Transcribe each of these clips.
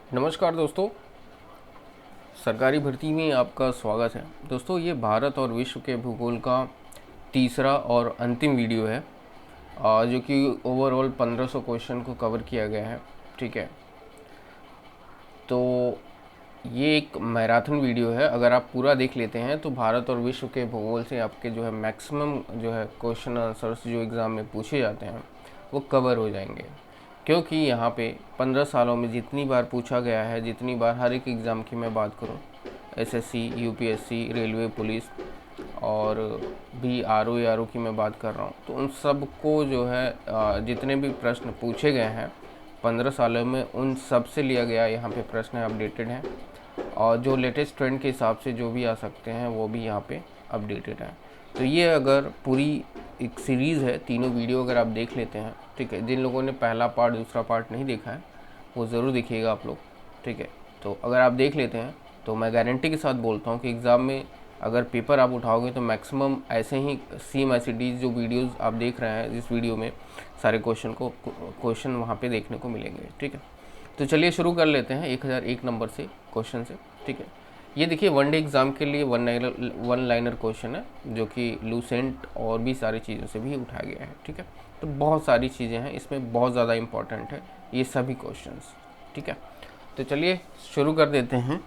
नमस्कार दोस्तों, सरकारी भर्ती में आपका स्वागत है। दोस्तों, ये भारत और विश्व के भूगोल का तीसरा और अंतिम वीडियो है, जो कि ओवरऑल 1500 क्वेश्चन को कवर किया गया है। ठीक है, तो ये एक मैराथन वीडियो है। अगर आप पूरा देख लेते हैं तो भारत और विश्व के भूगोल से आपके जो है मैक्सिमम जो है क्वेश्चन आंसर्स जो एग्ज़ाम में पूछे जाते हैं वो कवर हो जाएंगे, क्योंकि यहाँ पे 15 सालों में जितनी बार पूछा गया है, जितनी बार हर एक एग्ज़ाम की मैं बात करूँ, एसएससी, यूपीएससी, रेलवे, पुलिस और भी आरओ की मैं बात कर रहा हूँ, तो उन सब को जो है जितने भी प्रश्न पूछे गए हैं 15 सालों में, उन सब से लिया गया यहाँ पे प्रश्न अपडेटेड है। और जो लेटेस्ट ट्रेंड के हिसाब से जो भी आ सकते हैं वो भी यहाँ पे अपडेटेड है। तो ये अगर पूरी एक सीरीज़ है, तीनों वीडियो अगर आप देख लेते हैं, ठीक है। जिन लोगों ने पहला पार्ट दूसरा पार्ट नहीं देखा है वो ज़रूर देखिएगा आप लोग, ठीक है। तो अगर आप देख लेते हैं तो मैं गारंटी के साथ बोलता हूँ कि एग्ज़ाम में अगर पेपर आप उठाओगे तो मैक्सिमम ऐसे ही सेम ऐसी जो वीडियोज़ आप देख रहे हैं इस वीडियो में, सारे क्वेश्चन वहाँ पे देखने को मिलेंगे, ठीक है। तो चलिए शुरू कर लेते हैं 1001 नंबर से क्वेश्चन से, ठीक है। ये देखिए वनडे एग्ज़ाम के लिए वन लाइनर क्वेश्चन है, जो कि लूसेंट और भी सारी चीज़ों से भी उठाया गया है, ठीक है। तो बहुत सारी चीज़ें हैं इसमें, बहुत ज़्यादा इंपॉर्टेंट है ये सभी क्वेश्चंस, ठीक है। तो चलिए शुरू कर देते हैं।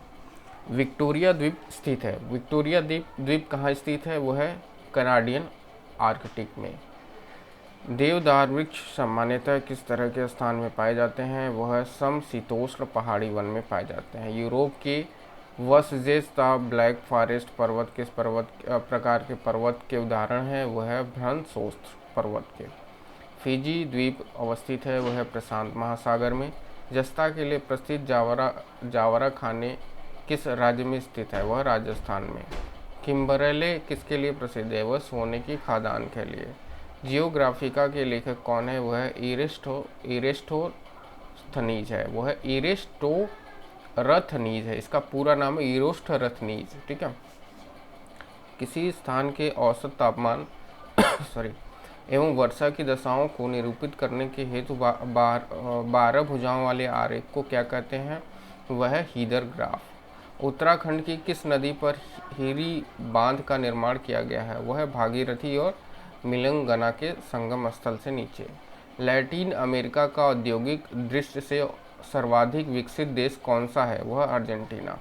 विक्टोरिया द्वीप स्थित है। विक्टोरिया द्वीप कहाँ स्थित है? वो है कनाडियन आर्कटिक में। देवदार वृक्ष सामान्यतः किस तरह के स्थान में पाए जाते हैं? वह समशीतोष्ण पहाड़ी वन में पाए जाते हैं। यूरोप के वसजेस्ता ब्लैक फॉरेस्ट पर्वत किस प्रकार के पर्वत के उदाहरण हैं? वह है भ्रंशोत्थ पर्वत के। फिजी द्वीप अवस्थित है, वह प्रशांत महासागर में। जस्ता के लिए प्रसिद्ध जावरा खाने किस राज्य में स्थित है? वह राजस्थान में। किम्बरले किसके लिए प्रसिद्ध है? वह सोने की खादान के लिए। जियोग्राफिका के लेखक कौन है? वह इरेस्टोस्थनीज है। वह इरेस्टोरथनीज है। इसका पूरा नाम है इरोस्टोरथनीज, ठीक है। किसी स्थान के औसत तापमान सॉरी एवं वर्षा की दशाओं को निरूपित करने के हेतु 12 भुजाओं वाले आरेख को क्या कहते हैं? वह हीदर ग्राफ। उत्तराखंड की किस नदी पर हिरी बांध का निर्माण किया गया है? वह भागीरथी और मिलंगना के संगम स्थल से नीचे। लैटिन अमेरिका का औद्योगिक दृष्टि से सर्वाधिक विकसित देश कौन सा है? वह अर्जेंटीना।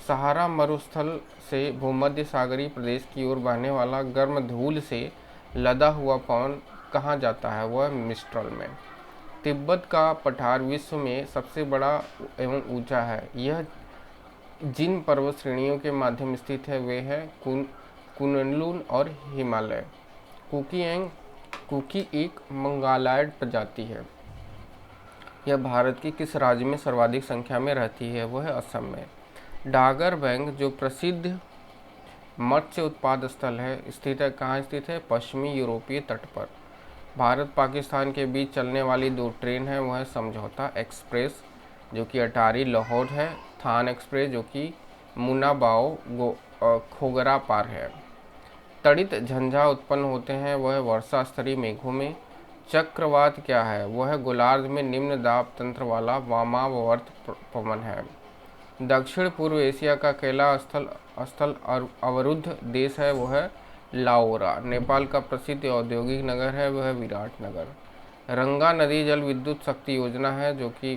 सहारा मरुस्थल से भूमध्य सागरीय प्रदेश की ओर बहने वाला गर्म धूल से लदा हुआ पवन कहाँ जाता है? वह मिस्ट्रल में। तिब्बत का पठार विश्व में सबसे बड़ा एवं ऊंचा है। यह जिन पर्वत श्रेणियों के माध्यम स्थित है वे है कुनलुन और हिमालय। कुकी एक मंगोलॉयड प्रजाति है। यह भारत के किस राज्य में सर्वाधिक संख्या में रहती है? वह है असम में। डागर बैंक जो प्रसिद्ध मत्स्य उत्पाद स्थल है स्थित है, कहाँ स्थित है? पश्चिमी यूरोपीय तट पर। भारत पाकिस्तान के बीच चलने वाली 2 ट्रेन है, वह है समझौता एक्सप्रेस जो कि अटारी लाहौर है, थान एक्सप्रेस जो कि मुनाबाओ खोगरा पार है। तड़ित झंझा उत्पन्न होते हैं, वह वर्षा स्तरीय मेघों में। चक्रवात क्या है? वह गोलार्ध में निम्न दाब तंत्र वाला वामावर्त पवन है। दक्षिण पूर्व एशिया का अकेला स्थल अवरुद्ध देश है, वह है लाओरा। नेपाल का प्रसिद्ध औद्योगिक नगर है, वह है विराटनगर। रंगा नदी जल विद्युत शक्ति योजना है जो कि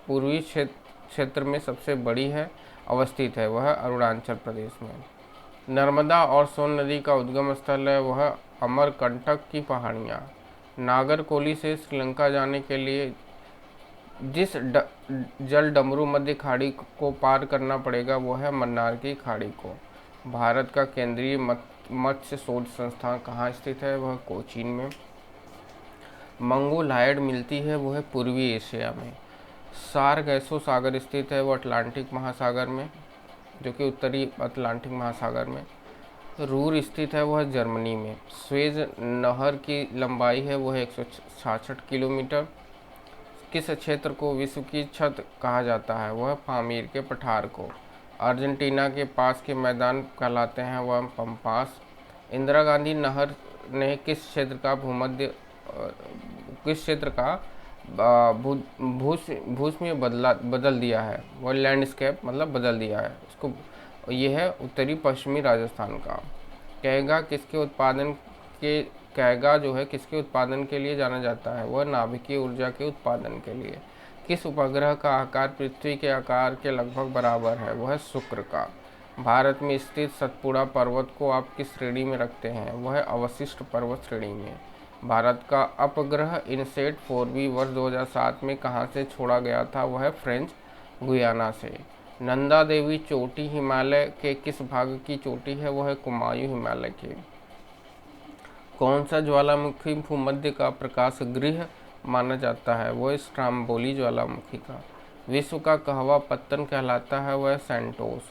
पूर्वी क्षेत्र में सबसे बड़ी है, अवस्थित है, वह अरुणाचल प्रदेश में। नर्मदा और सोन नदी का उद्गम स्थल है, वह अमरकंटक की पहाड़ियाँ। नागरकोली से श्रीलंका जाने के लिए जिस जल डमरू मध्य खाड़ी को पार करना पड़ेगा वो है मन्नार की खाड़ी को। भारत का केंद्रीय मत्स्य शोध संस्थान कहाँ स्थित है? वह कोचीन में। मंगोलॉयड मिलती है, वो है पूर्वी एशिया में। सारगैसो सागर स्थित है, वो अटलांटिक महासागर में, जो कि उत्तरी अटलांटिक महासागर में। रूर स्थित है, वह जर्मनी में। स्वेज नहर की लंबाई है वह 166 किलोमीटर। किस क्षेत्र को विश्व की छत कहा जाता है? वह पामीर के पठार को। अर्जेंटीना के पास के मैदान कहलाते हैं, वह पंपास। इंदिरा गांधी नहर ने किस क्षेत्र का भूस में बदल दिया है। वह लैंडस्केप मतलब बदल दिया है इसको। ये है उत्तरी पश्चिमी राजस्थान का। कैगा किसके उत्पादन के कैगा जो है किसके उत्पादन के लिए जाना जाता है? वह नाभिकीय ऊर्जा के उत्पादन के लिए। किस उपग्रह का आकार पृथ्वी के आकार के लगभग बराबर है? वह शुक्र का। भारत में स्थित सतपुड़ा पर्वत को आप किस श्रेणी में रखते हैं? वह अवशिष्ट पर्वत श्रेणी में। भारत का अपग्रह इनसेट 4B वर्ष 2007 में कहाँ से छोड़ा गया था? वह फ्रेंच गुयाना से। नंदा देवी चोटी हिमालय के किस भाग की चोटी है? वह कुमायूं हिमालय की। कौन सा ज्वालामुखी भूमध्य का प्रकाश गृह माना जाता है? वह स्ट्राम्बोली ज्वालामुखी का। विश्व का कहवा पत्तन कहलाता है? वह सैंटोस।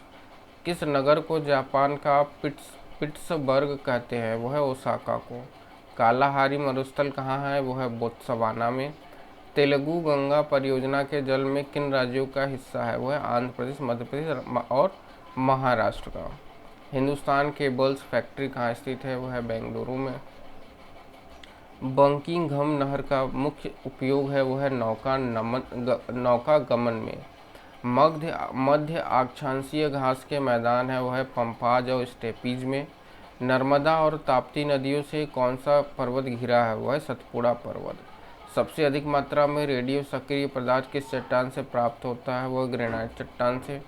किस नगर को जापान का पिट्सबर्ग कहते हैं? वह ओसाका को। कालाहारी मरुस्थल कहाँ है? वह बोत्सवाना में। तेलुगु गंगा परियोजना के जल में किन राज्यों का हिस्सा है? वह आंध्र प्रदेश, मध्य प्रदेश और महाराष्ट्र का। हिंदुस्तान केबल्स फैक्ट्री कहाँ स्थित है? वह बेंगलुरु में। बंकिंघम नहर का मुख्य उपयोग है? वह नौका गमन में। मध्य अक्षांशीय घास के मैदान है? वह पंपाज और स्टेपीज में। नर्मदा और ताप्ती नदियों से कौन सा पर्वत घिरा है? वह सतपुड़ा पर्वत। सबसे अधिक मात्रा में रेडियो सक्रिय पदार्थ किस चट्टान से प्राप्त होता है? वह ग्रेनाइट चट्टान से।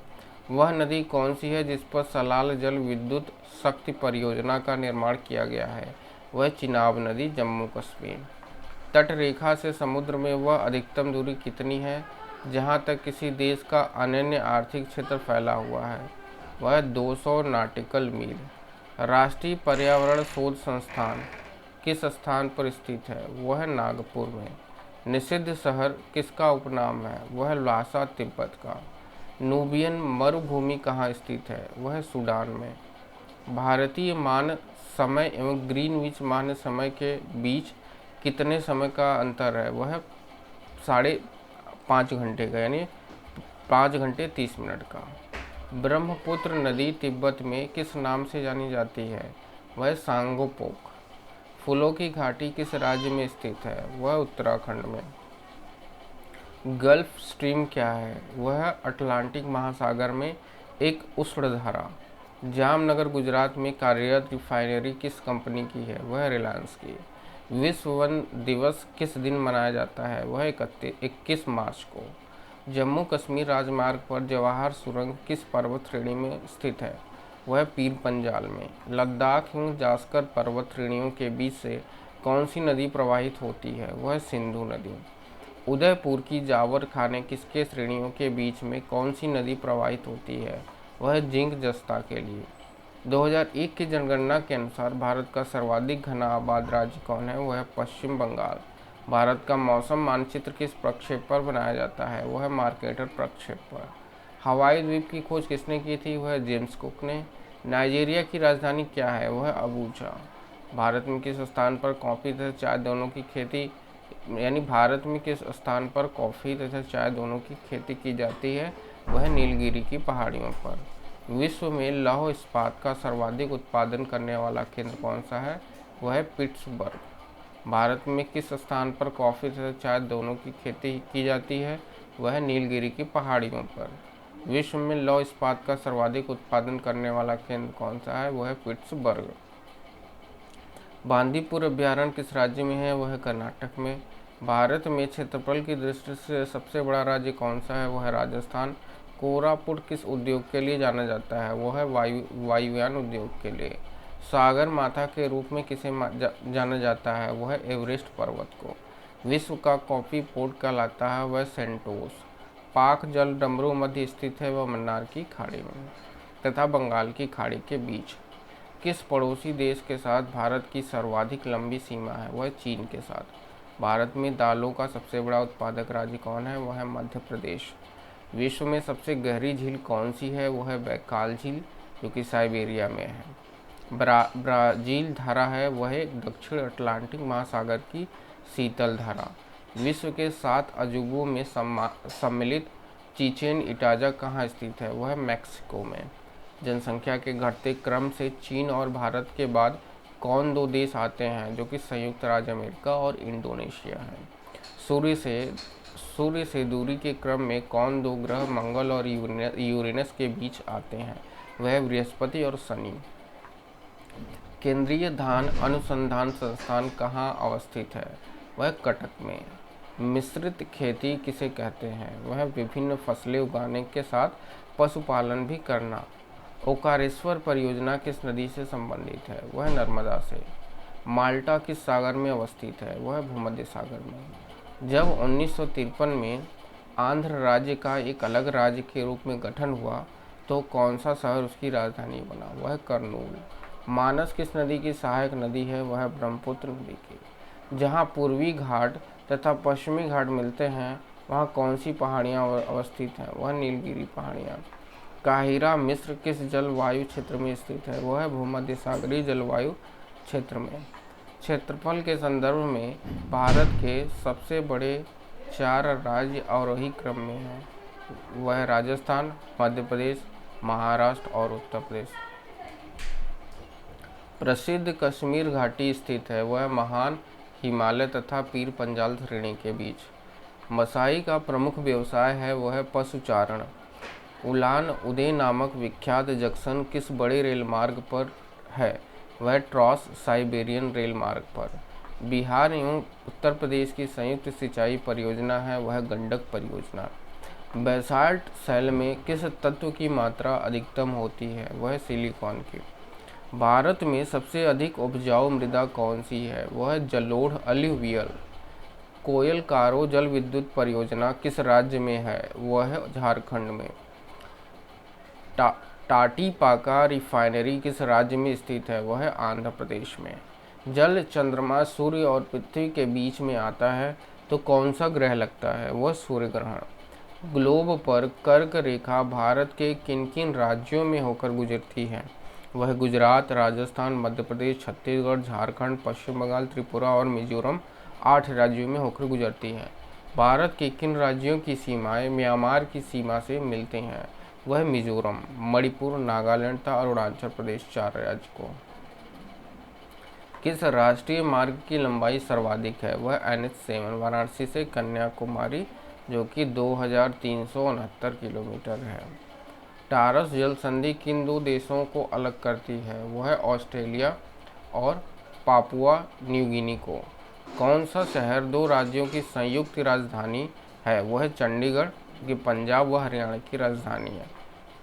वह नदी कौन सी है जिस पर सलाल जल विद्युत शक्ति परियोजना का निर्माण किया गया है? वह चिनाब नदी, जम्मू कश्मीर। तट रेखा से समुद्र में वह अधिकतम दूरी कितनी है जहां तक किसी देश का अनन्य आर्थिक क्षेत्र फैला हुआ है? वह 200 नॉटिकल मील। राष्ट्रीय पर्यावरण शोध संस्थान किस स्थान पर स्थित है? वह नागपुर में। निषिद्ध शहर किसका उपनाम है? वह ल्हासा तिब्बत का। नूबियन मरुभूमि कहाँ स्थित है? वह सूडान में। भारतीय मान समय एवं ग्रीनविच मान समय के बीच कितने समय का अंतर है? वह 5.5 घंटे का, यानी 5 घंटे 30 मिनट का। ब्रह्मपुत्र नदी तिब्बत में किस नाम से जानी जाती है? वह सांगोपोक। फूलों की घाटी किस राज्य में स्थित है? वह उत्तराखंड में। गल्फ स्ट्रीम क्या है? वह अटलांटिक महासागर में एक उष्ण धारा। जामनगर गुजरात में कार्यरत रिफाइनरी किस कंपनी की है? वह रिलायंस की। विश्व वन दिवस किस दिन मनाया जाता है? वह 21 मार्च को। जम्मू कश्मीर राजमार्ग पर जवाहर सुरंग किस पर्वत श्रेणी में स्थित है? वह पीर पंजाल में। लद्दाख एवं जास्कर पर्वत श्रेणियों के बीच से कौन सी नदी प्रवाहित होती है? वह सिंधु नदी। उदयपुर की जावर खाने किसके श्रेणियों के बीच में कौन सी नदी प्रवाहित होती है? वह जिंक जस्ता के लिए। 2001 की जनगणना के अनुसार भारत का सर्वाधिक घना आबाद राज्य कौन है? वह पश्चिम बंगाल। भारत का मौसम मानचित्र किस प्रक्षेप पर बनाया जाता है? वह मार्केटर प्रक्षेप पर। हवाई द्वीप की खोज किसने की थी? वह जेम्स कुक ने। नाइजीरिया की राजधानी क्या है? वह अबूजा। भारत में किस स्थान पर कॉफ़ी तथा चाय दोनों की खेती भारत में किस स्थान पर कॉफ़ी तथा चाय दोनों की खेती की जाती है? वह नीलगिरी की पहाड़ियों पर। विश्व में लौह इस्पात का सर्वाधिक उत्पादन करने वाला केंद्र कौन सा है? वह पिट्सबर्ग। भारत में किस स्थान पर कॉफ़ी तथा चाय दोनों की खेती की जाती है? वह नीलगिरी की पहाड़ियों पर। विश्व में लौह इस्पात का सर्वाधिक उत्पादन करने वाला केंद्र कौन सा है? वह पिट्सबर्ग। बांदीपुर अभयारण्य किस राज्य में है? वह कर्नाटक में। भारत में क्षेत्रफल की दृष्टि से सबसे बड़ा राज्य कौन सा है? वह राजस्थान। कोरापुट किस उद्योग के लिए जाना जाता है? वह वायुयान उद्योग के लिए। सागर माथा के रूप में किसे जाना जाता है? वह एवरेस्ट पर्वत को। विश्व का कॉफ़ी पोर्ट कहलाता है? वह सेंटोस। पाक जल डमरू मध्य स्थित है? वह मन्नार की खाड़ी में तथा बंगाल की खाड़ी के बीच। किस पड़ोसी देश के साथ भारत की सर्वाधिक लंबी सीमा है? वह चीन के साथ। भारत में दालों का सबसे बड़ा उत्पादक राज्य कौन है? वह मध्य प्रदेश। विश्व में सबसे गहरी झील कौन सी है? वह बैकाल झील, जो कि साइबेरिया में है। ब्राज़ील धारा है? वह दक्षिण अटलांटिक महासागर की शीतल धारा। विश्व के 7 अजूबों में सम्मिलित चिचेन इटाजा कहाँ स्थित है? वह मैक्सिको में। जनसंख्या के घटते क्रम से चीन और भारत के बाद कौन 2 देश आते हैं जो कि संयुक्त राज्य अमेरिका और इंडोनेशिया हैं? सूर्य से सूर्य से दूरी के क्रम में कौन दो ग्रह मंगल और यूरेनस के बीच आते हैं? वह बृहस्पति और शनि। केंद्रीय धान अनुसंधान संस्थान कहाँ अवस्थित है? वह कटक में। मिश्रित खेती किसे कहते हैं? वह विभिन्न फसलें उगाने के साथ पशुपालन भी करना। ओकारेश्वर परियोजना किस नदी से संबंधित है? वह नर्मदा से। माल्टा किस सागर में अवस्थित है? वह भूमध्य सागर में। जब 1953 में आंध्र राज्य का एक अलग राज्य के रूप में गठन हुआ तो कौन सा शहर उसकी राजधानी बना? वह कर्नूल। मानस किस नदी की सहायक नदी है? वह ब्रह्मपुत्र नदी की। जहाँ पूर्वी घाट तथा पश्चिमी घाट मिलते हैं वहाँ कौन सी पहाड़ियाँ अवस्थित हैं? वह नीलगिरी पहाड़ियाँ। काहिरा मिस्र किस जलवायु क्षेत्र में स्थित है? वह भूमध्य सागरीय जलवायु क्षेत्र में। क्षेत्रफल के संदर्भ में भारत के सबसे बड़े 4 राज्य अवरोही क्रम में हैं। वह राजस्थान, मध्य प्रदेश, महाराष्ट्र और उत्तर प्रदेश। प्रसिद्ध कश्मीर घाटी स्थित है। वह महान हिमालय तथा पीर पंजाल श्रेणी के बीच। मसाई का प्रमुख व्यवसाय है वह पशुचारण। उलान उदे नामक विख्यात जंक्शन किस बड़े रेल मार्ग पर है? वह ट्रांस साइबेरियन रेल मार्ग पर। बिहार एवं उत्तर प्रदेश की संयुक्त सिंचाई परियोजना है वह गंडक परियोजना। बेसाल्ट सेल में किस तत्व की मात्रा अधिकतम होती है? वह सिलिकॉन की। भारत में सबसे अधिक उपजाऊ मृदा कौन सी है? वह जलोढ़ अलुवियल। कोयल कारो जल विद्युत परियोजना किस राज्य में है? वह झारखंड में। टाटीपाका रिफाइनरी किस राज्य में स्थित है? वह आंध्र प्रदेश में। जल चंद्रमा सूर्य और पृथ्वी के बीच में आता है तो कौन सा ग्रह लगता है? वह सूर्य ग्रहण। ग्लोब पर कर्क रेखा भारत के किन किन राज्यों में होकर गुजरती है? वह गुजरात, राजस्थान, मध्य प्रदेश, छत्तीसगढ़, झारखंड, पश्चिम बंगाल, त्रिपुरा और मिजोरम 8 राज्यों में होकर गुजरती है। भारत के किन राज्यों की सीमाएं म्यांमार की सीमा से मिलते हैं? वह मिजोरम, मणिपुर, नागालैंड तथा अरुणाचल प्रदेश 4 राज्य को। किस राष्ट्रीय मार्ग की लंबाई सर्वाधिक है? वह NH7 वाराणसी से कन्याकुमारी जो कि 2369 किलोमीटर है। टारस जल संधि किन 2 देशों को अलग करती है? वह ऑस्ट्रेलिया और पापुआ न्यू गिनी को। कौन सा शहर 2 राज्यों की संयुक्त राजधानी है? वह चंडीगढ़ कि पंजाब व हरियाणा की राजधानी है।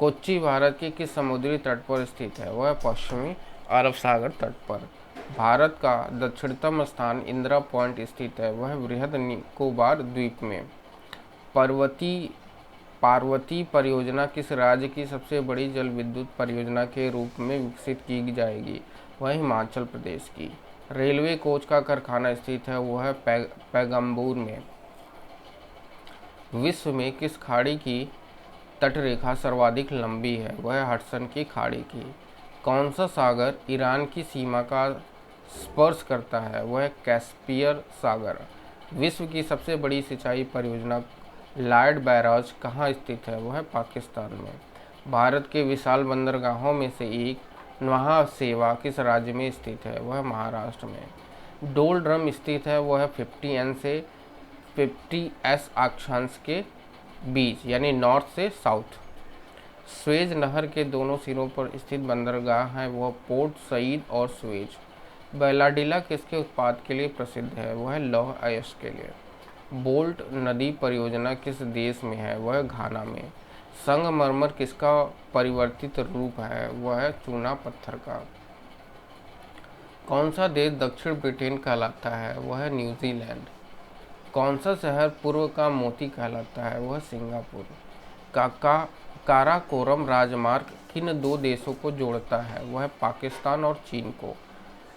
कोच्चि भारत के किस समुद्री तट पर स्थित है? वह पश्चिमी अरब सागर तट पर। भारत का दक्षिणतम स्थान इंदिरा पॉइंट स्थित है। वह बृहद निकोबार द्वीप में। पार्वती परियोजना किस राज्य की सबसे बड़ी जल विद्युत परियोजना के रूप में विकसित की जाएगी? वह हिमाचल प्रदेश की। रेलवे कोच का कारखाना स्थित है वह पैगम्बूर में। विश्व में किस खाड़ी की तटरेखा सर्वाधिक लंबी है? वह हडसन की खाड़ी की। कौन सा सागर ईरान की सीमा का स्पर्श करता है? वह कैस्पियर सागर। विश्व की सबसे बड़ी सिंचाई परियोजना लॉयड बैराज कहाँ स्थित है? वह पाकिस्तान में। भारत के विशाल बंदरगाहों में से एक न्हावा सेवा किस राज्य में स्थित है? वह महाराष्ट्र में। डोल ड्रम स्थित है वह 50N से 50S अक्षांश के बीच यानी नॉर्थ से साउथ। स्वेज नहर के दोनों सिरों पर स्थित बंदरगाह है वह पोर्ट सईद और स्वेज। बैलाडिला किसके उत्पाद के लिए प्रसिद्ध है? वह लौह अयस्क के लिए। बोल्ट नदी परियोजना किस देश में है? वह घाना में। संगमरमर किसका परिवर्तित रूप है? वह चूना पत्थर का। कौन सा देश दक्षिण ब्रिटेन कहलाता है? वह न्यूजीलैंड। कौन सा शहर पूर्व का मोती कहलाता है? वह सिंगापुर। काराकोरम राजमार्ग किन 2 देशों को जोड़ता है? वह पाकिस्तान और चीन को।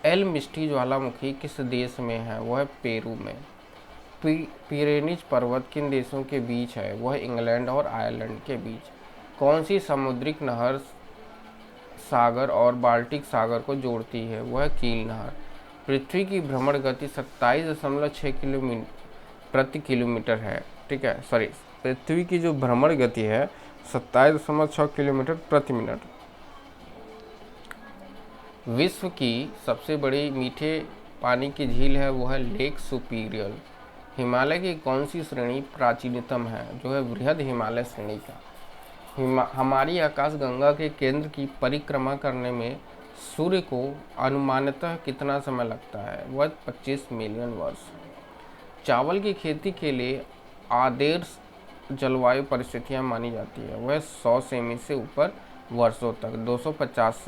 एल मिस्टी ज्वालामुखी किस देश में है? वह पेरू में। पिरेनीज पर्वत किन देशों के बीच है? वह इंग्लैंड और आयरलैंड के बीच। कौन सी समुद्रिक नहर सागर और बाल्टिक सागर को जोड़ती है? वह कील नहर। पृथ्वी की भ्रमण गति 27.6 किलोमीटर प्रति किलोमीटर है। ठीक है, सॉरी, पृथ्वी की जो भ्रमण गति है 27.6 किलोमीटर प्रति मिनट। विश्व की सबसे बड़ी मीठे पानी की झील है वह लेक सुपीरियर। हिमालय की कौन सी श्रेणी प्राचीनतम है? जो है बृहद हिमालय श्रेणी का। हमारी आकाशगंगा के केंद्र की परिक्रमा करने में सूर्य को अनुमानतः कितना समय लगता है? वह 25 मिलियन वर्ष। चावल की खेती के लिए आदर्श जलवायु परिस्थितियां मानी जाती है, वह 100 सेमी से ऊपर वर्षों तक, 250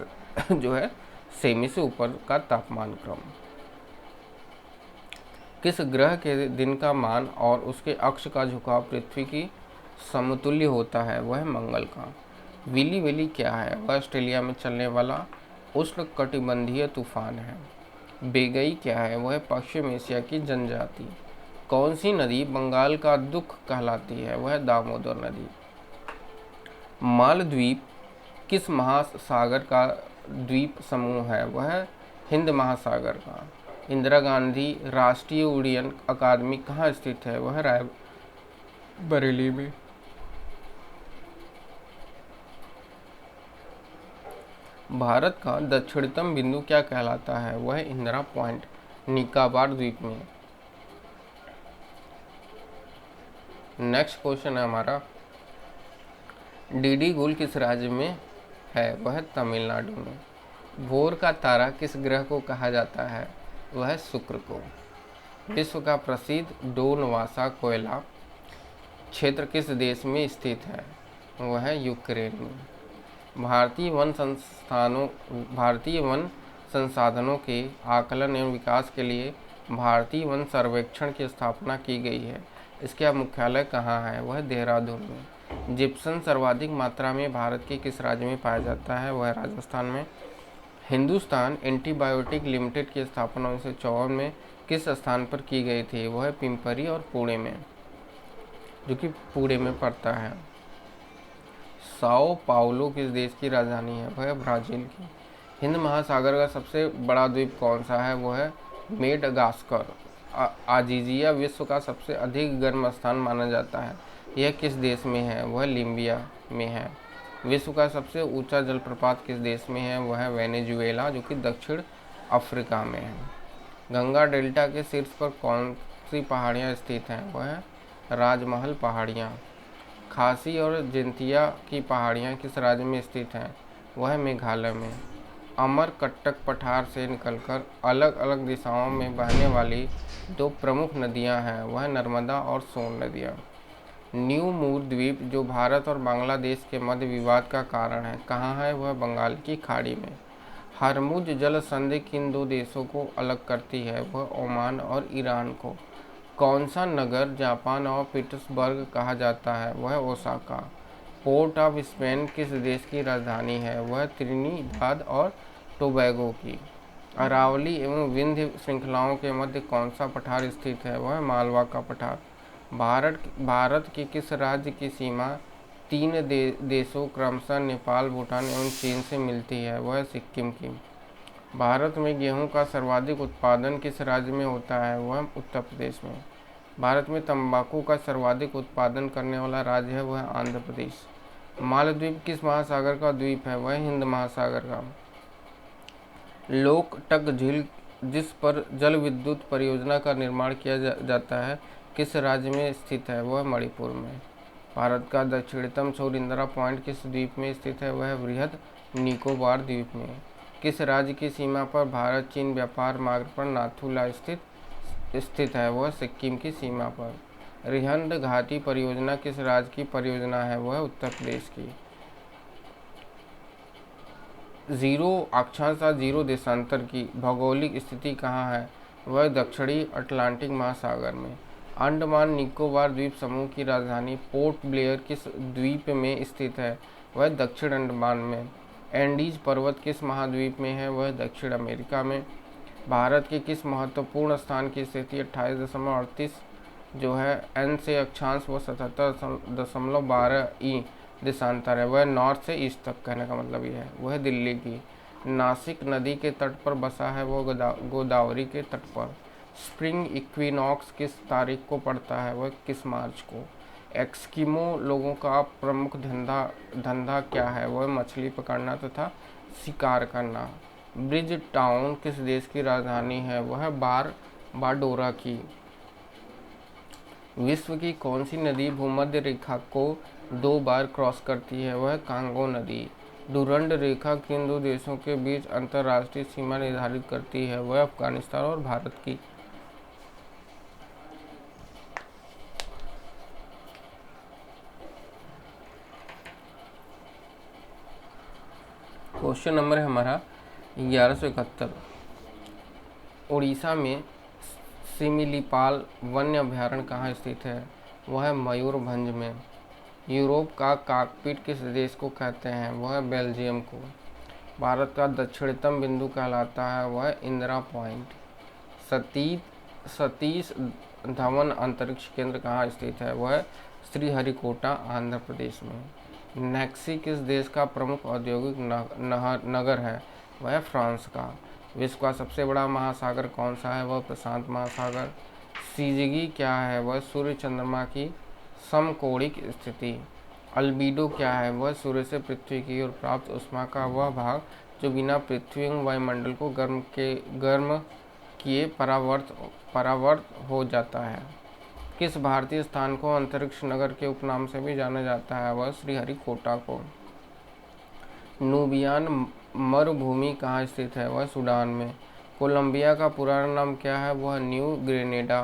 जो है सेमी से ऊपर का तापमान क्रम। किस ग्रह के दिन का मान और उसके अक्ष का झुकाव पृथ्वी की समतुल्य होता है? वह मंगल का। विली विली क्या है? वह ऑस्ट्रेलिया में चलने वाला उष्णकटिबंधीय तूफान है। बेगई क्या है? वह पश्चिम एशिया की जनजाति। कौन सी नदी बंगाल का दुख कहलाती है? वह दामोदर नदी। मालद्वीप किस महासागर का द्वीप समूह है? वह हिंद महासागर का। इंदिरा गांधी राष्ट्रीय उड्डयन अकादमी कहाँ स्थित है? वह रायबरेली में। भारत का दक्षिणतम बिंदु क्या कहलाता है? वह इंदिरा पॉइंट निकोबार द्वीप में। नेक्स्ट क्वेश्चन है हमारा, डीडी गुल किस राज्य में है? वह तमिलनाडु में। भोर का तारा किस ग्रह को कहा जाता है? वह शुक्र को। विश्व का प्रसिद्ध डोनवासा कोयला क्षेत्र किस देश में स्थित है? वह यूक्रेन में। भारतीय वन संसाधनों के आकलन एवं विकास के लिए भारतीय वन सर्वेक्षण की स्थापना की गई है। इसका मुख्यालय कहाँ है? वह देहरादून में। जिप्सम सर्वाधिक मात्रा में भारत के किस राज्य में पाया जाता है? वह राजस्थान में। हिंदुस्तान एंटीबायोटिक लिमिटेड की स्थापना 1954 में किस स्थान पर की गई थी? वह पिंपरी और पुणे में, जो कि पुणे में पड़ता है। साओ पाउलो किस देश की राजधानी है? वह ब्राज़ील की। हिंद महासागर का सबसे बड़ा द्वीप कौन सा है? वह है मेडागास्कर। आजीजिया विश्व का सबसे अधिक गर्म स्थान माना जाता है, यह किस देश में है? वह लीबिया में है। विश्व का सबसे ऊंचा जलप्रपात किस देश में है? वह है वेनेजुएला, जो कि दक्षिण अफ्रीका में है। गंगा डेल्टा के शीर्ष पर कौन सी पहाड़ियाँ स्थित हैं? वह है राजमहल पहाड़ियाँ। खासी और जिंतिया की पहाड़ियाँ किस राज्य में स्थित हैं? वह मेघालय में। अमरकंटक पठार से निकलकर अलग अलग दिशाओं में बहने वाली दो प्रमुख नदियां हैं, वह नर्मदा और सोन नदियां। न्यू मूर द्वीप जो भारत और बांग्लादेश के मध्य विवाद का कारण है, कहाँ है? वह बंगाल की खाड़ी में। हरमुज जल संधि किन दो देशों को अलग करती है? वह ओमान और ईरान को। कौन सा नगर जापान और पीटर्सबर्ग कहा जाता है? वह ओसाका। पोर्ट ऑफ स्पेन किस देश की राजधानी है? वह त्रिनिदाद और टोबैगो की। अरावली एवं विंध्य श्रृंखलाओं के मध्य कौन सा पठार स्थित है? वह मालवा का पठार। भारत के किस राज्य की सीमा तीन देशों क्रमशः नेपाल, भूटान एवं चीन से मिलती है? वह सिक्किम की। भारत में गेहूं का सर्वाधिक उत्पादन किस राज्य में होता है? वह उत्तर प्रदेश में। भारत में तंबाकू का सर्वाधिक उत्पादन करने वाला राज्य है, वह आंध्र प्रदेश। मालद्वीप किस महासागर का द्वीप है? वह हिंद महासागर का। लोकटक झील जिस पर जल विद्युत परियोजना का निर्माण किया जाता है, किस राज्य में स्थित है? वह मणिपुर में। भारत का दक्षिणतम छोर इंदिरा पॉइंट किस द्वीप में स्थित है? वह बृहद निकोबार द्वीप में। किस राज्य की सीमा पर भारत चीन व्यापार मार्ग पर नाथुला स्थित है? वह सिक्किम की सीमा पर। रिहंद घाटी परियोजना किस राज्य की परियोजना है? वह उत्तर प्रदेश की। जीरो अक्षांश या जीरो देशांतर की भौगोलिक स्थिति कहाँ है? वह दक्षिणी अटलांटिक महासागर में। अंडमान निकोबार द्वीप समूह की राजधानी पोर्ट ब्लेयर किस द्वीप में स्थित है? वह दक्षिण अंडमान में। एंडीज पर्वत किस महाद्वीप में है? वह दक्षिण अमेरिका में। भारत के किस महत्वपूर्ण स्थान की स्थिति 28.38 जो है एन से अक्षांश व 77.12 ई देशांतर है? वह नॉर्थ से ईस्ट तक, कहने का मतलब यह है। वह दिल्ली की। नासिक नदी के तट पर बसा है, वो गोदावरी के तट पर। स्प्रिंग इक्विनॉक्स किस तारीख को पड़ता है? वह किस मार्च को। एक्सकिमो लोगों का प्रमुख धंधा क्या है? वह मछली पकड़ना तथा शिकार करना। ब्रिज टाउन किस देश की राजधानी है? वह बारबाडोरा की। विश्व की कौन सी नदी भूमध्य रेखा को 2 बार क्रॉस करती है? वह कांगो नदी। डुरंड रेखा किन दो देशों के बीच अंतर्राष्ट्रीय सीमा निर्धारित करती है? वह अफगानिस्तान और भारत की। क्वेश्चन नंबर है हमारा 1171। उड़ीसा में सिमिलीपाल वन्य अभ्यारण्य कहाँ स्थित है? वह है मयूरभंज में। यूरोप का कॉकपिट किस देश को कहते हैं? वह है बेल्जियम को। भारत का दक्षिणतम बिंदु कहलाता है, वह है इंदिरा पॉइंट। सतीश धवन अंतरिक्ष केंद्र कहाँ स्थित है? वह है श्रीहरिकोटा आंध्र प्रदेश में। नेक्सी किस देश का प्रमुख औद्योगिक नगर है? वह है फ्रांस का। विश्व का सबसे बड़ा महासागर कौन सा है? वह प्रशांत महासागर। सीजिगी क्या है? वह सूर्य चंद्रमा की समकोणिक स्थिति। अल्बीडो क्या है? वह सूर्य से पृथ्वी की ओर प्राप्त ऊष्मा का वह भाग जो बिना पृथ्वी एवं वायुमंडल को गर्म किए परावर्त हो जाता है। किस भारतीय स्थान को अंतरिक्ष नगर के उपनाम से भी जाना जाता है? वह श्रीहरिकोटा को। नूबियन मरुभूमि कहाँ स्थित है? वह सूडान में। कोलंबिया का पुराना नाम क्या है? वह न्यू ग्रेनेडा।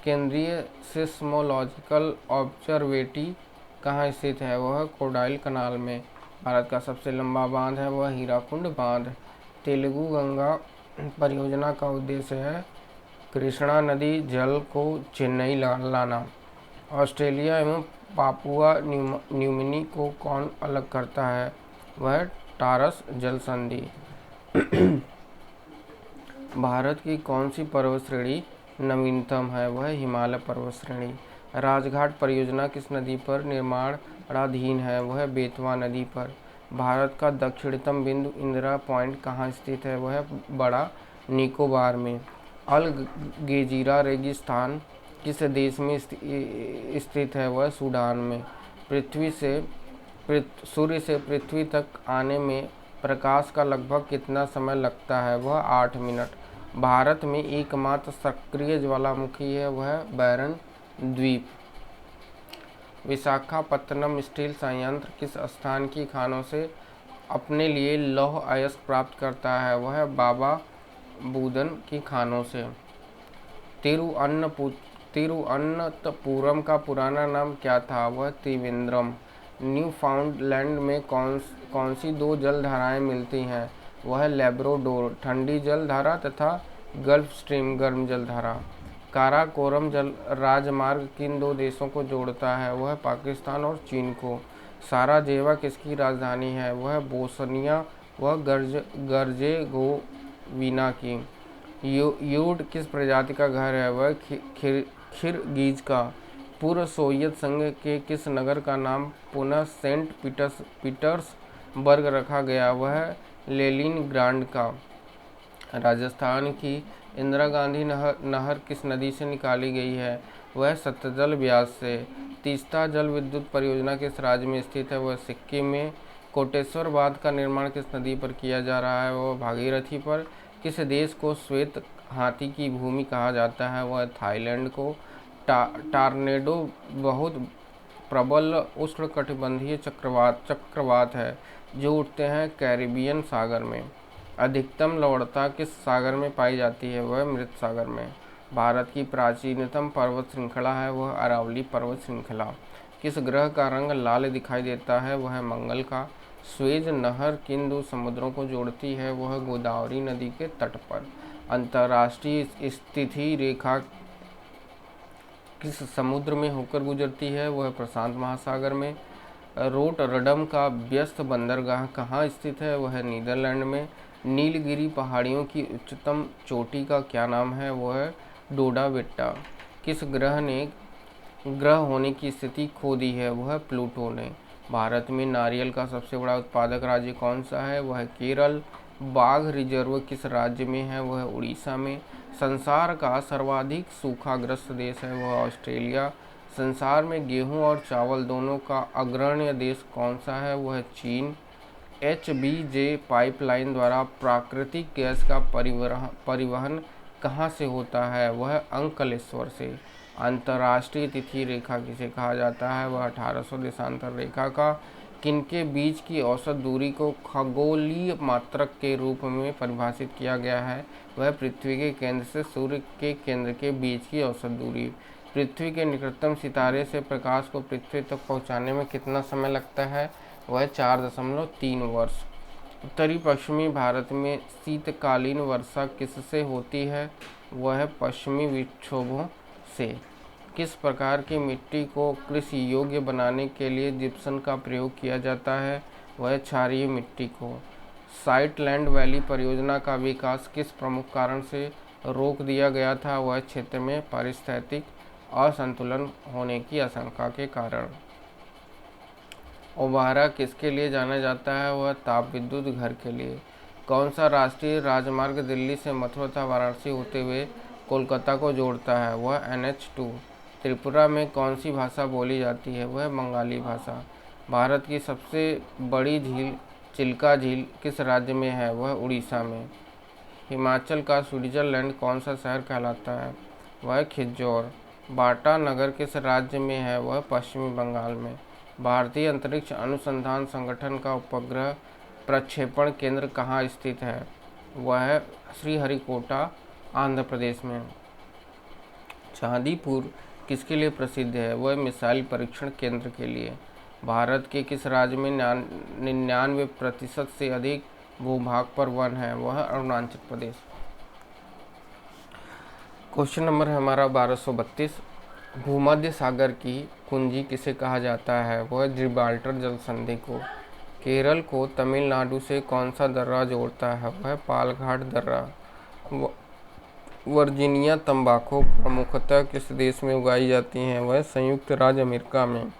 केंद्रीय सिस्मोलॉजिकल ऑब्जर्वेटरी कहाँ स्थित है? वह कोडाइल कनाल में। भारत का सबसे लंबा बांध है, वह हीराकुंड बांध। तेलुगु गंगा परियोजना का उद्देश्य है कृष्णा नदी जल को चेन्नई लाना। ऑस्ट्रेलिया एवं पापुआ न्यूगिनी को कौन अलग करता है? वह टारस जल संधि। भारत की कौन सी पर्वत श्रेणी नवीनतम है? वह हिमालय पर्वत श्रेणी। राजघाट परियोजना किस नदी पर निर्माणाधीन है? वह बेतवा नदी पर। भारत का दक्षिणतम बिंदु इंदिरा पॉइंट कहाँ स्थित है? वह बड़ा निकोबार में। अल गेजीरा रेगिस्तान किस देश में स्थित है? वह सूडान में। सूर्य से पृथ्वी तक आने में प्रकाश का लगभग कितना समय लगता है? वह 8 मिनट। भारत में एकमात्र सक्रिय ज्वालामुखी है, वह बैरन द्वीप। विशाखापत्तनम स्टील संयंत्र किस स्थान की खानों से अपने लिए लौह अयस्क प्राप्त करता है? वह बाबा बूदन की खानों से। तिरुअनंतपुरम का पुराना नाम क्या था? वह त्रिवेंद्रम। न्यूफाउंडलैंड में कौन सी 2 जलधाराएं मिलती हैं? वह लैब्राडोर ठंडी जलधारा तथा गल्फ स्ट्रीम गर्म जलधारा। काराकोरम राजमार्ग किन 2 देशों को जोड़ता है? वह पाकिस्तान और चीन को। साराजेवा किसकी राजधानी है? वह बोस्निया व गर्जेगोविना की। यूर्ट किस प्रजाति का घर है? वह किर्गिज का। पूर्व सोवियत संघ के किस नगर का नाम पुनः सेंट पीटर्सबर्ग रखा गया? वह लेनिनग्राड का। राजस्थान की इंदिरा गांधी नहर किस नदी से निकाली गई है? वह सतलज ब्यास से। तीस्ता जल विद्युत परियोजना किस राज्य में स्थित है? वह सिक्किम में। कोटेश्वर बांध का निर्माण किस नदी पर किया जा रहा है? वह भागीरथी पर। किस देश को श्वेत हाथी की भूमि कहा जाता है? वह थाईलैंड को। टॉर्नेडो बहुत प्रबल उष्णकटिबंधीय चक्रवात है जो उठते हैं कैरिबियन सागर में। अधिकतम लवणता किस सागर में पाई जाती है? वह मृत सागर में। भारत की प्राचीनतम पर्वत श्रृंखला है, वह अरावली पर्वत श्रृंखला। किस ग्रह का रंग लाल दिखाई देता है? वह मंगल का। स्वेज नहर किन 2 समुद्रों को जोड़ती है? वह गोदावरी नदी के तट पर। अंतर्राष्ट्रीय स्थिति रेखा किस समुद्र में होकर गुजरती है? वह प्रशांत महासागर में। रोटरडम का व्यस्त बंदरगाह कहाँ स्थित है? वह नीदरलैंड में। नीलगिरी पहाड़ियों की उच्चतम चोटी का क्या नाम है? वह डोडा बेट्टा। किस ग्रह ने ग्रह होने की स्थिति खो दी है? वह प्लूटो ने। भारत में नारियल का सबसे बड़ा उत्पादक राज्य कौन सा है? वह केरल। बाघ रिजर्व किस राज्य में है? वह उड़ीसा में। संसार का सर्वाधिक सूखाग्रस्त देश है? वह ऑस्ट्रेलिया। संसार में गेहूं और चावल दोनों का अग्रणी देश कौन सा है? वह चीन। HBJ पाइपलाइन द्वारा प्राकृतिक गैस का परिवहन कहाँ से होता है? वह अंकलेश्वर से। अंतर्राष्ट्रीय तिथि रेखा किसे कहा जाता है? वह 1800 देशांतर रेखा का किनके बीच की औसत दूरी को खगोलीय मात्रक के रूप में परिभाषित किया गया है? वह पृथ्वी के केंद्र से सूर्य के केंद्र के बीच की औसत दूरी। पृथ्वी के निकटतम सितारे से प्रकाश को पृथ्वी तक पहुंचाने में कितना समय लगता है? वह 4.3 वर्ष। उत्तरी पश्चिमी भारत में शीतकालीन वर्षा किससे होती है? वह पश्चिमी विक्षोभों से। किस प्रकार की मिट्टी को कृषि योग्य बनाने के लिए जिप्सम का प्रयोग किया जाता है? वह क्षारीय मिट्टी को। साइटलैंड वैली परियोजना का विकास किस प्रमुख कारण से रोक दिया गया था? वह क्षेत्र में पारिस्थितिक असंतुलन होने की आशंका के कारण। ओबारा किसके लिए जाना जाता है? वह ताप विद्युत घर के लिए। कौन सा राष्ट्रीय राजमार्ग दिल्ली से मथुरा तथा वाराणसी होते हुए कोलकाता को जोड़ता है? वह NH2। त्रिपुरा में कौन सी भाषा बोली जाती है? वह बंगाली भाषा। भारत की सबसे बड़ी झील चिल्का झील किस राज्य में है? वह उड़ीसा में। हिमाचल का स्विट्जरलैंड कौन सा शहर कहलाता है? वह खिज्जौर। बाटा नगर किस राज्य में है? वह पश्चिमी बंगाल में। भारतीय अंतरिक्ष अनुसंधान संगठन का उपग्रह प्रक्षेपण केंद्र कहाँ स्थित है? वह श्रीहरिकोटा, आंध्र प्रदेश में। चांदीपुर किसके लिए प्रसिद्ध है? वह मिसाइल परीक्षण केंद्र के लिए। भारत के किस राज्य में 99% से अधिक भूभाग पर वन है? वह अरुणाचल प्रदेश। क्वेश्चन नंबर है हमारा 1232। भूमध्य सागर की कुंजी किसे कहा जाता है? वह जिब्राल्टर जल संधि को। केरल को तमिलनाडु से कौन सा दर्रा जोड़ता है? वह पालघाट दर्रा। वर्जीनिया तंबाकू प्रमुखतः किस देश में उगाई जाती हैं? वह संयुक्त राज्य अमेरिका में।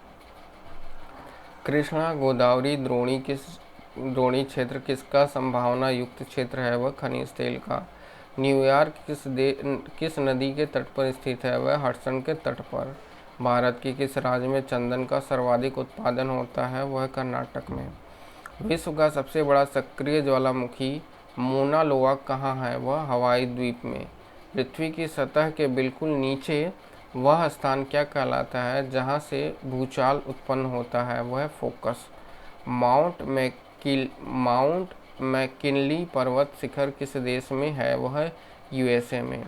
कृष्णा गोदावरी द्रोणी क्षेत्र किसका संभावना युक्त क्षेत्र है? वह खनिज तेल का। न्यूयॉर्क किस नदी के तट पर स्थित है? वह हडसन के तट पर। भारत के किस राज्य में चंदन का सर्वाधिक उत्पादन होता है? वह कर्नाटक में। विश्व का सबसे बड़ा सक्रिय ज्वालामुखी मोना लोआ कहाँ है? वह हवाई द्वीप में। पृथ्वी की सतह के बिल्कुल नीचे वह स्थान क्या कहलाता है जहाँ से भूचाल उत्पन्न होता है? वह फोकस। माउंट मैकिनली पर्वत शिखर किस देश में है? वह USA में।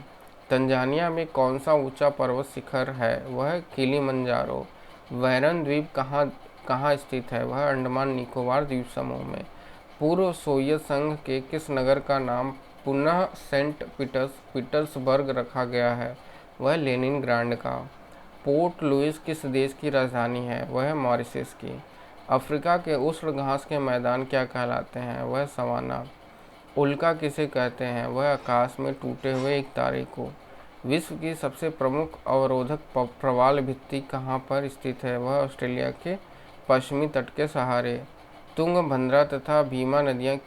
तंजानिया में कौन सा ऊंचा पर्वत शिखर है? वह किलिमंजारो। वैरन द्वीप कहाँ स्थित है? वह अंडमान निकोबार द्वीप समूह में। पूर्व सोवियत संघ के किस नगर का नाम पुनः सेंट पीटर्सबर्ग रखा गया है? वह लेनिनग्राड का। पोर्ट लुइस किस देश की राजधानी है? वह मॉरिशस की। अफ्रीका के उष्ण घास के मैदान क्या कहलाते हैं? वह सवाना। उल्का किसे कहते हैं? वह आकाश में टूटे हुए एक तारे को। विश्व की सबसे प्रमुख अवरोधक प्रवाल भित्ति कहाँ पर स्थित है? वह ऑस्ट्रेलिया के पश्चिमी तट के सहारे। तुंगभद्रा तथा भीमा नदियाँ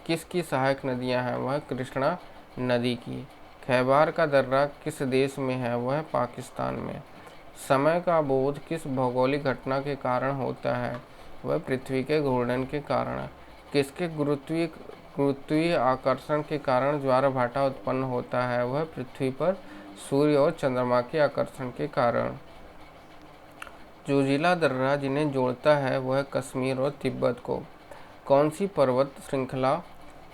किसकी सहायक नदियाँ हैं? वह कृष्णा नदी की। खैबर का दर्रा किस देश में है? वह पाकिस्तान में। समय का बोध किस भौगोलिक घटना के कारण होता है? वह पृथ्वी के घूर्णन के कारण। किसके गुरुत्वीय आकर्षण के कारण ज्वारभाटा उत्पन्न होता है? वह पृथ्वी पर सूर्य और चंद्रमा के आकर्षण के कारण। जोजिला दर्रा जिन्हें जोड़ता है वह कश्मीर और तिब्बत को। कौन सी पर्वत श्रृंखला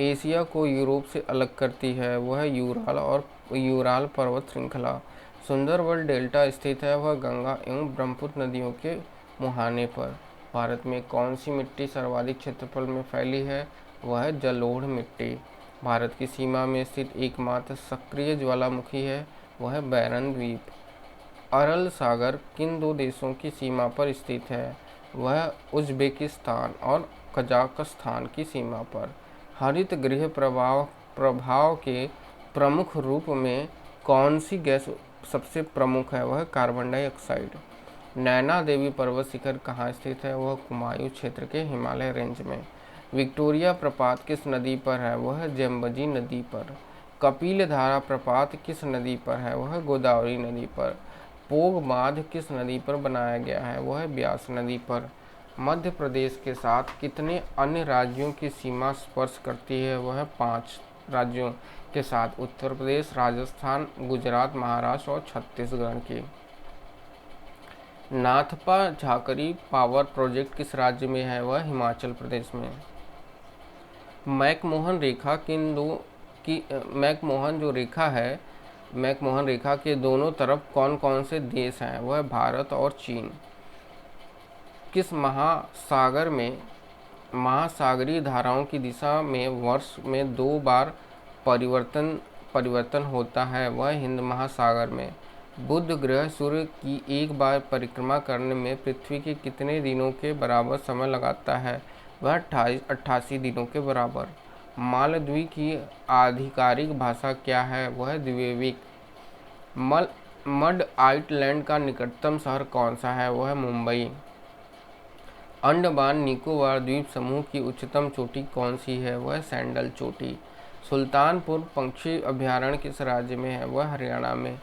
एशिया को यूरोप से अलग करती है? वह यूराल पर्वत श्रृंखला। सुंदरबन डेल्टा स्थित है, वह गंगा एवं ब्रह्मपुत्र नदियों के मुहाने पर। भारत में कौन सी मिट्टी सर्वाधिक क्षेत्रफल में फैली है? वह जलोढ़ मिट्टी। भारत की सीमा में स्थित एकमात्र सक्रिय ज्वालामुखी है, वह बैरन द्वीप। अरल सागर किन दो देशों की सीमा पर स्थित है? वह उज्बेकिस्तान और कजाकिस्तान की सीमा पर। हरित गृह प्रभाव के प्रमुख रूप में कौन सी गैस सबसे प्रमुख है? वह कार्बन डाइऑक्साइड। नैना देवी पर्वत शिखर कहाँ स्थित है? वह कुमायूं क्षेत्र के हिमालय रेंज में। विक्टोरिया प्रपात किस नदी पर है? वह जेम्बजी नदी पर। कपिल धारा प्रपात किस नदी पर है? वह गोदावरी नदी पर। पोग बांध किस नदी पर बनाया गया है? वह ब्यास नदी पर। मध्य प्रदेश के साथ कितने अन्य राज्यों की सीमा स्पर्श करती है? वह 5 राज्यों के साथ उत्तर प्रदेश, राजस्थान, गुजरात, महाराष्ट्र और छत्तीसगढ़ की। नाथपा झाकरी पावर प्रोजेक्ट किस राज्य में है? वह हिमाचल प्रदेश में। मैकमोहन रेखा किन दो की मैकमोहन जो रेखा है, मैकमोहन रेखा के दोनों तरफ कौन कौन से देश हैं? वह भारत और चीन। किस महासागर में महासागरीय धाराओं की दिशा में वर्ष में 2 बार परिवर्तन होता है? वह हिंद महासागर में। बुध ग्रह सूर्य की एक बार परिक्रमा करने में पृथ्वी के कितने दिनों के बराबर समय लगाता है? वह 88 दिनों के बराबर। मालद्वीप की आधिकारिक भाषा क्या है? वह द्विवेक। मड आइलैंड का निकटतम शहर कौन सा है? वह मुंबई। अंडमान निकोबार द्वीप समूह की उच्चतम चोटी कौन सी है? वह सैंडल चोटी। सुल्तानपुर पक्षी अभयारण्य किस राज्य में है? वह हरियाणा में।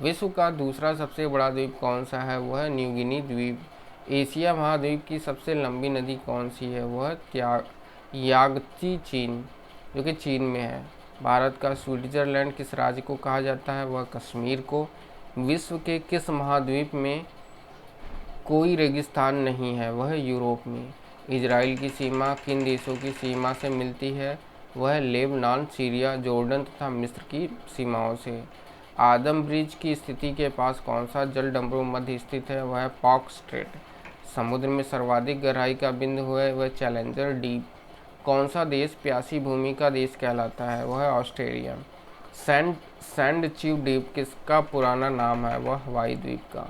विश्व का दूसरा सबसे बड़ा द्वीप कौन सा है? वह न्यूगिनी द्वीप। एशिया महाद्वीप की सबसे लंबी नदी कौन सी है? वह यागची चीन, जो कि चीन में है। भारत का स्विट्जरलैंड किस राज्य को कहा जाता है? वह कश्मीर को। विश्व के किस महाद्वीप में कोई रेगिस्तान नहीं है? वह यूरोप में। इजराइल की सीमा किन देशों की सीमा से मिलती है? वह लेबनान, सीरिया, जॉर्डन तथा मिस्र की सीमाओं से। आदम ब्रिज की स्थिति के पास कौन सा जलडंबरू मध्य स्थित है? वह पॉक स्ट्रेट। समुद्र में सर्वाधिक गहराई का बिंदु है? वह चैलेंजर डीप। कौन सा देश प्यासी भूमि का देश कहलाता है? वह ऑस्ट्रेलिया। सैंड च्यू द्वीप किसका पुराना नाम है? वह हवाई द्वीप का।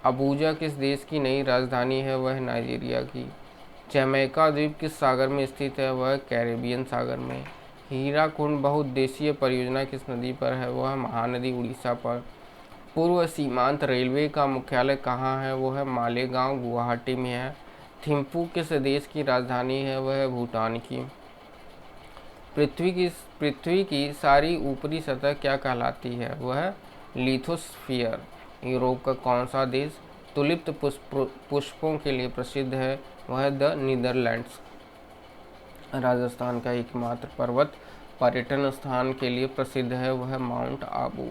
अबूजा किस देश की नई राजधानी है? वह नाइजीरिया की। जमैका द्वीप किस सागर में स्थित है? वह कैरेबियन सागर में। हीराकुंड बहुउद्देशीय परियोजना किस नदी पर है? वह महानदी उड़ीसा पर। पूर्व सीमांत रेलवे का मुख्यालय कहाँ है? वह मालेगांव गुवाहाटी में है। थिम्पू किस देश की राजधानी है? वह भूटान की। पृथ्वी की सारी ऊपरी सतह क्या कहलाती है? वह लिथोस्फीयर। यूरोप का कौन सा देश तुलिप पुष्पों के लिए प्रसिद्ध है? वह द नीदरलैंड्स। राजस्थान का एकमात्र पर्वत पर्यटन स्थान के लिए प्रसिद्ध है? वह माउंट आबू।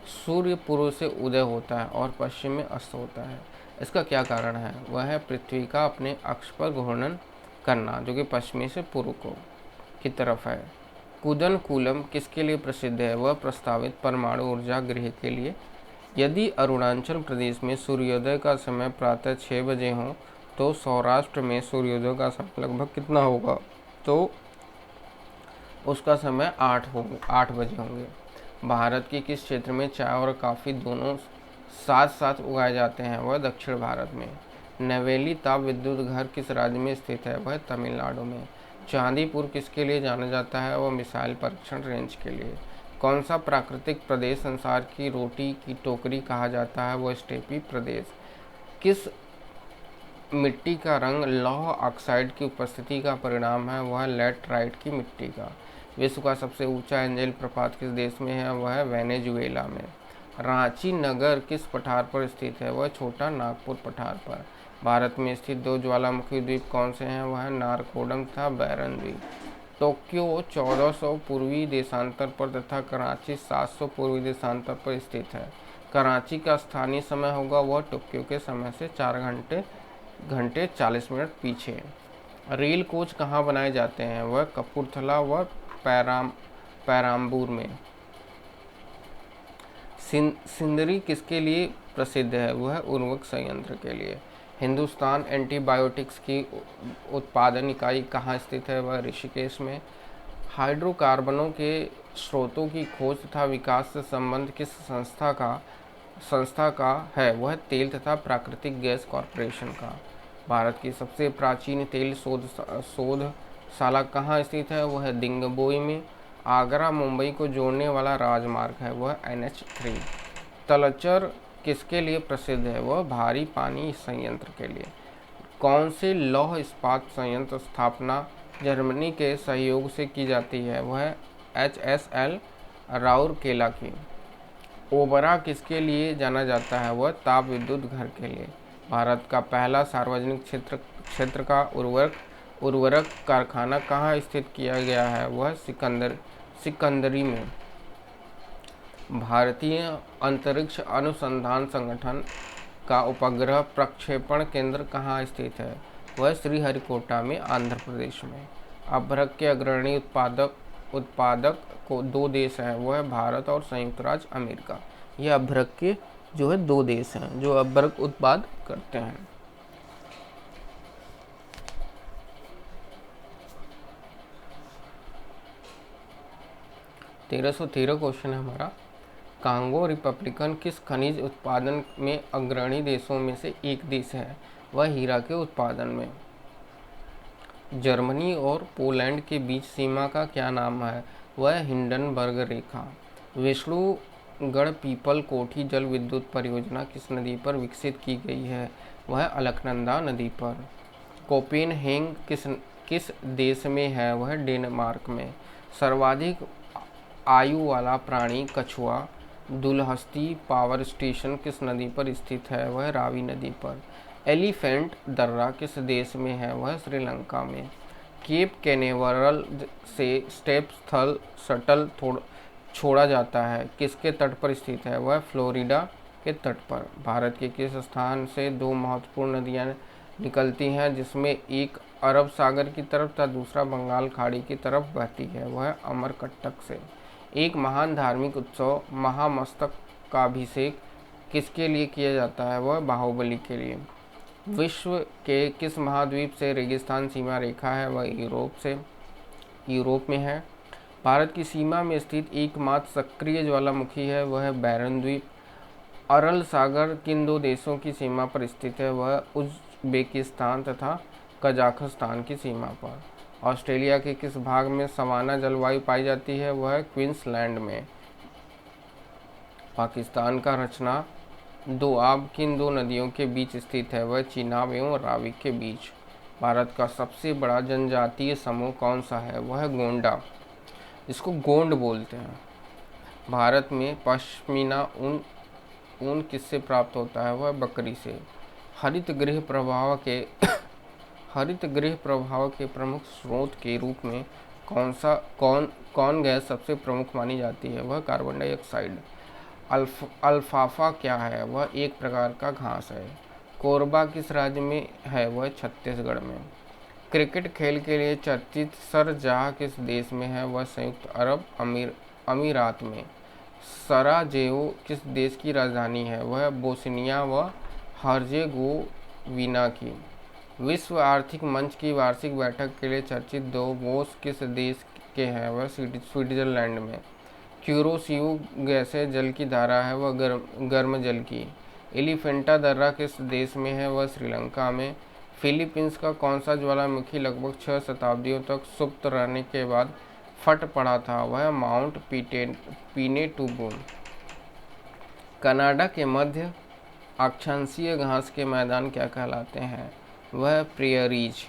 सूर्य पूर्व से उदय होता है और पश्चिम में अस्त होता है, इसका क्या कारण है? वह है पृथ्वी का अपने अक्ष पर घूर्णन करना, जो कि पश्चिमी से पूर्व की तरफ है। कुदनकुलम किसके लिए प्रसिद्ध है? वह प्रस्तावित परमाणु ऊर्जा गृह के लिए। यदि अरुणाचल प्रदेश में सूर्योदय का समय प्रातः 6 बजे हो तो सौराष्ट्र में सूर्योदय का समय लगभग कितना होगा? तो उसका समय 8 बजे होंगे। भारत के किस क्षेत्र में चाय और कॉफ़ी दोनों साथ साथ उगाए जाते हैं? वह दक्षिण भारत में। नवेली ताप विद्युत घर किस राज्य में स्थित है? वह तमिलनाडु में। चांदीपुर किसके लिए जाना जाता है? वह मिसाइल परीक्षण रेंज के लिए। कौन सा प्राकृतिक प्रदेश संसार की रोटी की टोकरी कहा जाता है? वह स्टेपी प्रदेश। किस मिट्टी का रंग लौह ऑक्साइड की उपस्थिति का परिणाम है? वह लैटराइट की मिट्टी का। विश्व का सबसे ऊंचा एंजेल प्रपात किस देश में है? वह वेनेजुएला में। रांची नगर किस पठार पर स्थित है? वह छोटा नागपुर पठार पर। भारत में स्थित 2 ज्वालामुखी द्वीप कौन से हैं? वह नारकोडम तथा बैरन द्वीप। टोक्यो 1400 पूर्वी देशांतर पर तथा कराची 700 पूर्वी देशांतर पर स्थित है। कराची का स्थानीय समय होगा वह टोक्यो के समय से 4 घंटे 40 मिनट पीछे। रेल कोच कहाँ बनाए जाते हैं? वह कपूरथला व पैराम्बूर में। सिंदरी किसके लिए प्रसिद्ध है? वह उर्वरक संयंत्र के लिए। हिंदुस्तान एंटीबायोटिक्स की उत्पादन इकाई कहाँ स्थित है? वह ऋषिकेश में। हाइड्रोकार्बनों के स्रोतों की खोज तथा विकास से संबंध किस संस्था का है? वह तेल तथा प्राकृतिक गैस कॉरपोरेशन का। भारत की सबसे प्राचीन तेल शोधशाला कहाँ स्थित है? वह दिंगबोई में। आगरा मुंबई को जोड़ने वाला राजमार्ग है? वह NH3। तलचर किसके लिए प्रसिद्ध है? वह भारी पानी संयंत्र के लिए। कौन से लौह इस्पात संयंत्र स्थापना जर्मनी के सहयोग से की जाती है? वह HSL राउरकेला की। ओबरा किसके लिए जाना जाता है? वह ताप विद्युत घर के लिए। भारत का पहला सार्वजनिक क्षेत्र का उर्वरक कारखाना कहाँ स्थित किया गया है? वह सिकंदरी में। भारतीय अंतरिक्ष अनुसंधान संगठन का उपग्रह प्रक्षेपण केंद्र कहाँ स्थित है? वह श्रीहरिकोटा में, आंध्र प्रदेश में। अभ्रक के अग्रणी उत्पादक को 2 देश हैं, वह है भारत और संयुक्त राज्य अमेरिका। यह अभ्रक के जो है 2 देश हैं जो अभ्रक उत्पाद करते हैं। 1313 क्वेश्चन है हमारा। कांगो रिपब्लिकन किस खनिज उत्पादन में अग्रणी देशों में से एक देश है? वह हीरा के उत्पादन में। जर्मनी और पोलैंड के बीच सीमा का क्या नाम है? वह हिंडनबर्ग रेखा। विष्णुगढ़ पीपल कोठी जल विद्युत परियोजना किस नदी पर विकसित की गई है? वह अलकनंदा नदी पर। कोपेनहेग किस देश में है? वह डेनमार्क में। सर्वाधिक आयु वाला प्राणी कछुआ। दुलहस्ती पावर स्टेशन किस नदी पर स्थित है? वह रावी नदी पर। एलिफेंट दर्रा किस देश में है? वह श्रीलंका में। केप कैनेवरल से स्टेप स्थल शटल छोड़ा जाता है, किसके तट पर स्थित है? वह फ्लोरिडा के तट पर। भारत के किस स्थान से 2 महत्वपूर्ण नदियां निकलती हैं, जिसमें एक अरब सागर की तरफ तथा दूसरा बंगाल खाड़ी की तरफ बहती है? वह अमरकंटक से। एक महान धार्मिक उत्सव महामस्तकाभिषेक किसके लिए किया जाता है? वह बाहुबली के लिए। विश्व के किस महाद्वीप से रेगिस्तान सीमा रेखा है? वह यूरोप में है। भारत की सीमा में स्थित एकमात्र सक्रिय ज्वालामुखी है, वह बैरन द्वीप। अरल सागर किन 2 देशों की सीमा पर स्थित है? वह उज़्बेकिस्तान तथा कजाकिस्तान की सीमा पर। ऑस्ट्रेलिया के किस भाग में सवाना जलवायु पाई जाती है? वह क्वींसलैंड में। पाकिस्तान का रचना दोआब किन 2 नदियों के बीच स्थित है? वह चीनाब एवं रावी के बीच। भारत का सबसे बड़ा जनजातीय समूह कौन सा है? वह गोंडा, इसको गोंड बोलते हैं। भारत में पश्मीना ऊन किससे प्राप्त होता है? वह बकरी से। हरित गृह प्रभाव के प्रमुख स्रोत के रूप में कौन गैस सबसे प्रमुख मानी जाती है? वह कार्बन डाइऑक्साइड। अल्फाफा क्या है? वह एक प्रकार का घास है। कोरबा किस राज्य में है? वह छत्तीसगढ़ में। क्रिकेट खेल के लिए चर्चित सरजाह किस देश में है? वह संयुक्त अरब अमीरात में। सराजेवो किस देश की राजधानी है? वह बोस्निया व हर्जेगोविना की। विश्व आर्थिक मंच की वार्षिक बैठक के लिए चर्चित दावोस किस देश के हैं? वह स्विट्जरलैंड में। क्यूरोसियो गैसीय जल की धारा है, वह गर्म जल की। एलिफेंटा दर्रा किस देश में है? वह श्रीलंका में। फिलीपींस का कौन सा ज्वालामुखी लगभग 6 शताब्दियों तक सुप्त रहने के बाद फट पड़ा था? वह माउंट पिनेटुबो। कनाडा के मध्य अक्षांशीय घास के मैदान क्या कहलाते हैं? वह प्रेयरीज।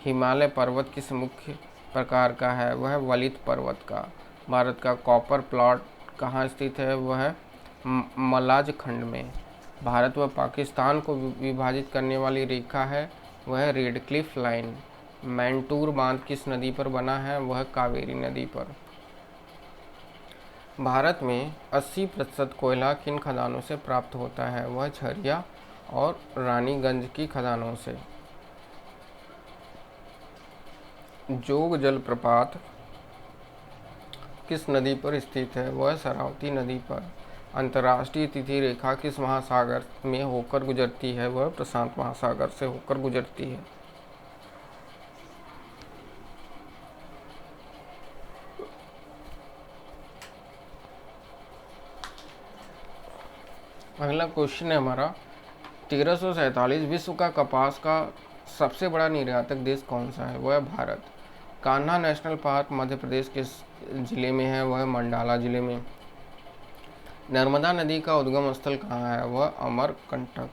हिमालय पर्वत किस मुख्य प्रकार का है? वह वलित पर्वत का। भारत का कॉपर प्लॉट कहाँ स्थित है? वह मलाज खंड में। भारत व पाकिस्तान को विभाजित करने वाली रेखा है, वह रेडक्लिफ लाइन। मैंटूर बांध किस नदी पर बना है? वह कावेरी नदी पर। भारत में 80% कोयला किन खदानों से प्राप्त होता है? वह झरिया और रानीगंज की खदानों से। जोग जलप्रपात किस नदी पर स्थित है? वह शरावती नदी पर। अंतर्राष्ट्रीय तिथि रेखा किस महासागर में होकर गुजरती है? वह प्रशांत महासागर से होकर गुजरती है। अगला क्वेश्चन है हमारा 1347। विश्व का कपास का सबसे बड़ा निर्यातक देश कौन सा है? वह भारत। कान्हा नेशनल पार्क मध्य प्रदेश के जिले में है, वह मंडाला जिले में। नर्मदा नदी का उद्गम स्थल कहाँ है? वह अमरकंटक।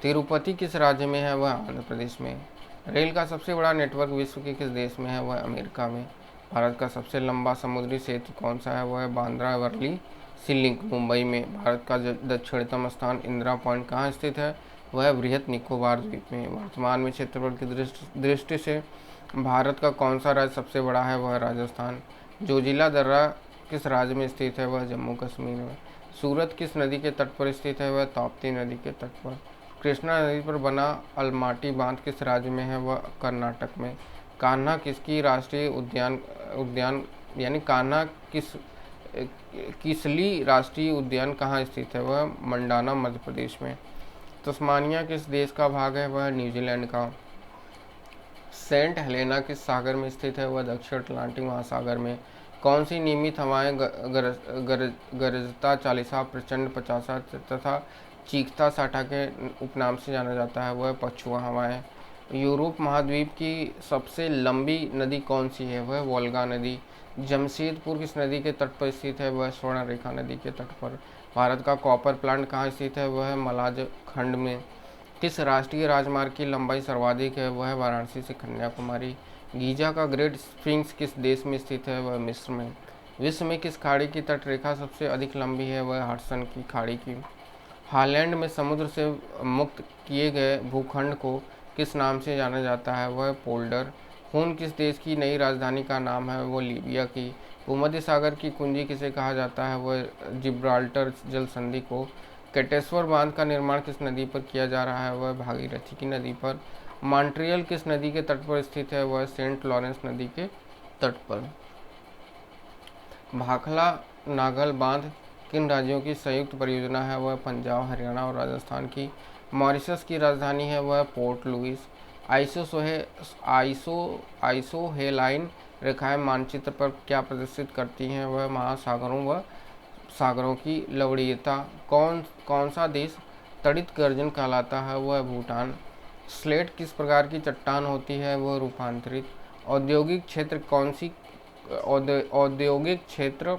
तिरुपति किस राज्य में है? वह आंध्र प्रदेश में। रेल का सबसे बड़ा नेटवर्क विश्व के किस देश में है? वह अमेरिका में। भारत का सबसे लंबा समुद्री सेतु कौन सा है? वह बांद्रा वर्ली सी लिंक मुंबई में। भारत का दक्षिणतम स्थान इंदिरा पॉइंट कहाँ स्थित है? वह बृहत निकोबार द्वीप में। वर्तमान में क्षेत्रफल की दृष्टि से भारत का कौन सा राज्य सबसे बड़ा है? वह राजस्थान। जोजिला दर्रा किस राज्य में स्थित है? वह जम्मू कश्मीर में। सूरत किस नदी के तट पर स्थित है? वह ताप्ती नदी के तट पर। कृष्णा नदी पर बना अलमाटी बांध किस राज्य में है? वह कर्नाटक में। कान्हा किसकी राष्ट्रीय उद्यान उद्यान यानी कान्हा किसली राष्ट्रीय उद्यान कहाँ स्थित है? वह मंडाना मध्य प्रदेश में। तस्मानिया किस देश का भाग है? वह न्यूजीलैंड का। सेंट हेलेना किस सागर में स्थित है? वह दक्षिण अटलांटिक महासागर में। कौन सी नियमित हवाएं गरजता चालीसा, प्रचंड पचासा तथा चीखता साठा के उपनाम से जाना जाता है? वह पछुआ हवाएं। यूरोप महाद्वीप की सबसे लंबी नदी कौन सी है? वह वोल्गा नदी। जमशेदपुर किस नदी के तट पर स्थित है? वह स्वर्णरेखा नदी के तट पर। भारत का कॉपर प्लांट कहाँ स्थित है? वह मलाज खंड में। किस राष्ट्रीय राजमार्ग की लंबाई सर्वाधिक है? वह वाराणसी से कन्याकुमारी। गीजा का ग्रेट स्फिंक्स किस देश में स्थित है? वह मिस्र में। विश्व में किस खाड़ी की तटरेखा सबसे अधिक लंबी है? वह हडसन की खाड़ी की। हालैंड में समुद्र से मुक्त किए गए भूखंड को किस नाम से जाना जाता है? वह पोल्डर। खून किस देश की नई राजधानी का नाम है? वो लीबिया की। भूमध्य सागर की कुंजी किसे कहा जाता है? वह जिब्राल्टर जल संधि को। केटेश्वर बांध का निर्माण किस नदी पर किया जा रहा है? वह भागीरथी की नदी पर। मॉन्ट्रियल किस नदी के तट पर स्थित है? वह सेंट लॉरेंस नदी के तट पर। भाखला नागल बांध किन राज्यों की संयुक्त परियोजना है? वह पंजाब, हरियाणा और राजस्थान की। मॉरिशस की राजधानी है वह पोर्ट लुइस। आइसोहेलाइन रेखाएं मानचित्र पर क्या प्रदर्शित करती हैं? वह महासागरों व सागरों की लवणीयता। कौन सा देश तड़ित गर्जन कहलाता है? वह भूटान। स्लेट किस प्रकार की चट्टान होती है? वह रूपांतरित। औद्योगिक क्षेत्र औद्योगिक क्षेत्र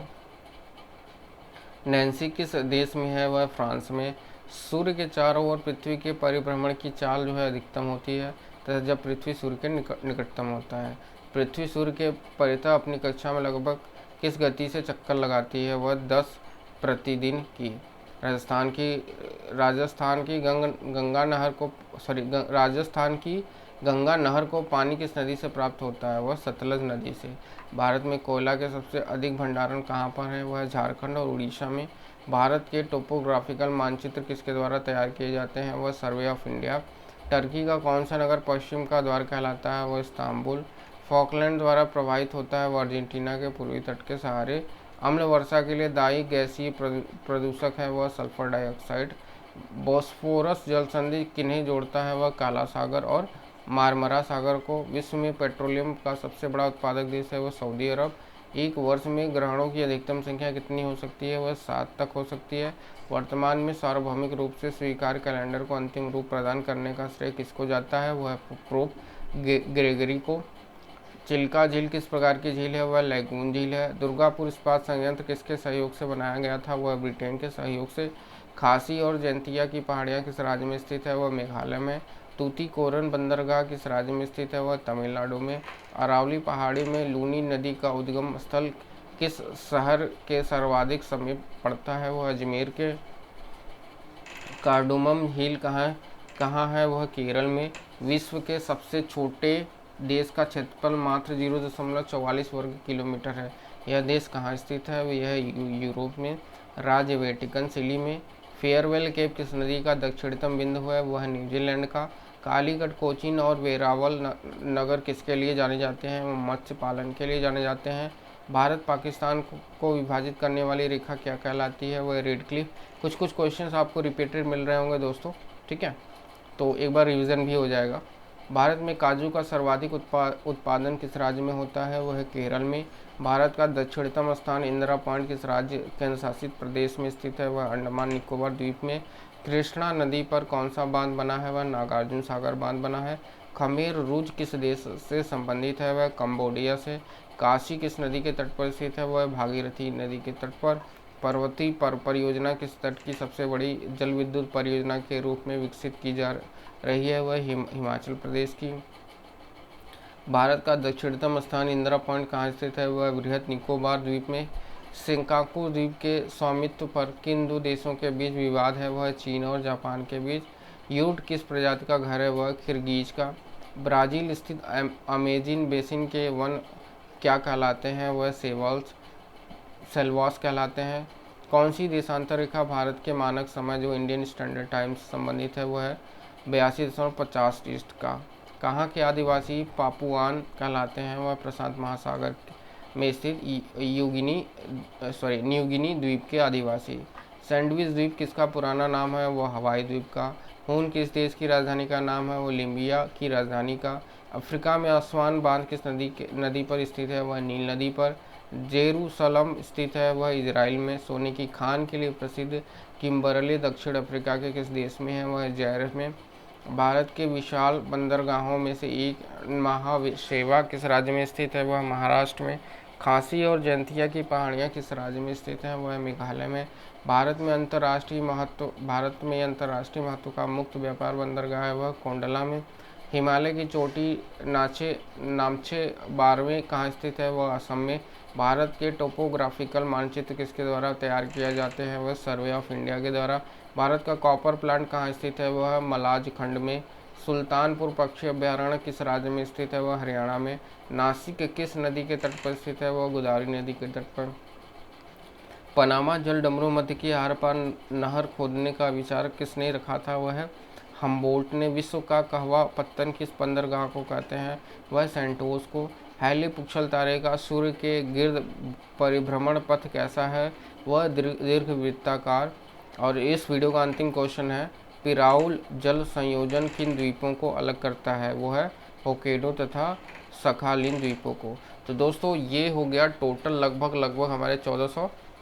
नैन्सी किस देश में है? वह फ्रांस में। सूर्य के चारों ओर पृथ्वी के परिभ्रमण की चाल जो है अधिकतम होती है तथा जब पृथ्वी सूर्य के निकटतम होता है। पृथ्वी सूर्य के परितः अपनी कक्षा में लगभग किस गति से चक्कर लगाती है? वह 10 प्रतिदिन की। राजस्थान की गंगा नहर को पानी किस नदी से प्राप्त होता है? वह सतलज नदी से। भारत में कोयला के सबसे अधिक भंडारण कहाँ पर है? वह झारखंड और उड़ीसा में। भारत के टोपोग्राफिकल मानचित्र किसके द्वारा तैयार किए जाते हैं? वह सर्वे ऑफ इंडिया। टर्की का कौन सा नगर पश्चिम का द्वार कहलाता है? वह इस्तांबुल। फॉकलैंड द्वारा प्रभावित होता है वह अर्जेंटीना के पूर्वी तट के सहारे। अम्ल वर्षा के लिए दायी गैसीय प्रदूषक है वह सल्फर डाइऑक्साइड। बोस्फोरस जल संधि किन्हें जोड़ता है? वह काला सागर और मारमरा सागर को। विश्व में पेट्रोलियम का सबसे बड़ा उत्पादक देश है वह सऊदी अरब। एक वर्ष में ग्रहणों की अधिकतम संख्या कितनी हो सकती है? वह 7 तक हो सकती है। वर्तमान में सार्वभौमिक रूप से स्वीकार कैलेंडर को अंतिम रूप प्रदान करने का श्रेय किसको जाता है? वह पोप ग्रेगरी को। चिल्का झील किस प्रकार की झील है? वह लैगून झील है। दुर्गापुर इस्पात संयंत्र किसके सहयोग से बनाया गया था? वह ब्रिटेन के सहयोग से। खासी और जैंतिया की पहाड़ियाँ किस राज्य में स्थित है? वह मेघालय में। तूतीकोरन बंदरगाह किस राज्य में स्थित है? वह तमिलनाडु में। अरावली पहाड़ी में लूनी नदी का उद्गम स्थल किस शहर के सर्वाधिक समीप पड़ता है? वह अजमेर के। कार्डुमम हिल कहाँ है? वह केरल में। विश्व के सबसे छोटे देश का क्षेत्रफल मात्र 0.44 वर्ग किलोमीटर है। यह देश कहाँ स्थित है? यह यूरोप में। राज्य वेटिकन सिटी में। फेयरवेल केप किस नदी का दक्षिणतम बिंदु है? वह न्यूजीलैंड का। कालीकट, कोचीन और वेरावल नगर किसके लिए जाने जाते हैं? मत्स्य पालन के लिए जाने जाते हैं। भारत पाकिस्तान को विभाजित करने वाली रेखा क्या कहलाती है? वह रेड क्लिफ। कुछ क्वेश्चंस आपको रिपीटेड मिल रहे होंगे दोस्तों, ठीक है, तो एक बार रिवीजन भी हो जाएगा। भारत में काजू का सर्वाधिक उत्पादन किस राज्य में होता है? वह है केरल में। भारत का दक्षिणतम स्थान इंदिरा पॉइंट किस राज्य केंद्र शासित प्रदेश में स्थित है? वह अंडमान निकोबार द्वीप में। कृष्णा नदी पर कौन सा बांध बना है? वह नागार्जुन सागर बांध बना है। खमेर रुज किस देश से संबंधित है? वह कंबोडिया से। काशी किस नदी के तट पर स्थित है? वह भागीरथी नदी के तट पर। पर्वती परियोजना किस तट की सबसे बड़ी जल विद्युत परियोजना के रूप में विकसित की जा रही है? वह हिमाचल प्रदेश की। भारत का दक्षिणतम स्थान इंदिरा पॉइंट कहाँ स्थित है? वह बृहद निकोबार द्वीप में। सेंकाकू द्वीप के स्वामित्व पर किन दो देशों के बीच विवाद है? वह चीन और जापान के बीच। यूट किस प्रजाति का घर है? वह खिरगीज का। ब्राज़ील स्थित अमेजिन बेसिन के वन क्या कहलाते हैं? वह सेल्वास कहलाते हैं। कौन सी देशांतर रेखा भारत के मानक समय जो इंडियन स्टैंडर्ड टाइम से संबंधित है? वह है 82.50 का। कहाँ के आदिवासी पापुआन कहलाते हैं? वह प्रशांत महासागर में स्थित न्यूगिनी द्वीप के आदिवासी। सैंडविच द्वीप किसका पुराना नाम है? वो हवाई द्वीप का। हून किस देश की राजधानी का नाम है? वो लिबिया की राजधानी का। अफ्रीका में आसवान बांध किस नदी पर स्थित है? वह नील नदी पर। जेरूसलम स्थित है वह इजराइल में। सोने की खान के लिए प्रसिद्ध किम्बरले दक्षिण अफ्रीका के किस देश में है? वह जायर में। भारत के विशाल बंदरगाहों में से एक महासेवा किस राज्य में स्थित है? वह महाराष्ट्र में। खासी और जयंतिया की पहाड़ियाँ किस राज्य में स्थित हैं? वह मेघालय में। भारत में अंतर्राष्ट्रीय महत्व का मुक्त व्यापार बंदरगाह है वह कोंडला में। हिमालय की चोटी नामचे बारहवें कहाँ स्थित है? वह असम में। भारत के टोपोग्राफिकल मानचित्र किसके द्वारा तैयार किया जाते हैं? वह सर्वे ऑफ इंडिया के द्वारा। भारत का कॉपर प्लांट कहाँ स्थित है? वह मलाज खंड में। सुल्तानपुर पक्षी अभ्यारण्य किस राज्य में स्थित है? वह हरियाणा में। नासिक किस नदी के तट पर स्थित है? वह गोदावरी नदी के तट पर। पनामा जल डमरू मध्य की आर पार नहर खोदने का विचार किसने रखा था? वह हम्बोल्ट ने। विश्व का कहवा पत्तन किस बंदरगाह को कहते हैं? वह सेंटोस को। हैली पुछल तारे का सूर्य के गिर्द परिभ्रमण पथ कैसा है? वह दीर्घवृत्ताकार। और इस वीडियो का अंतिम क्वेश्चन है, पिराउल जल संयोजन किन द्वीपों को अलग करता है? वो है होक्काइडो तथा सखालिन द्वीपों को। तो दोस्तों ये हो गया टोटल लगभग हमारे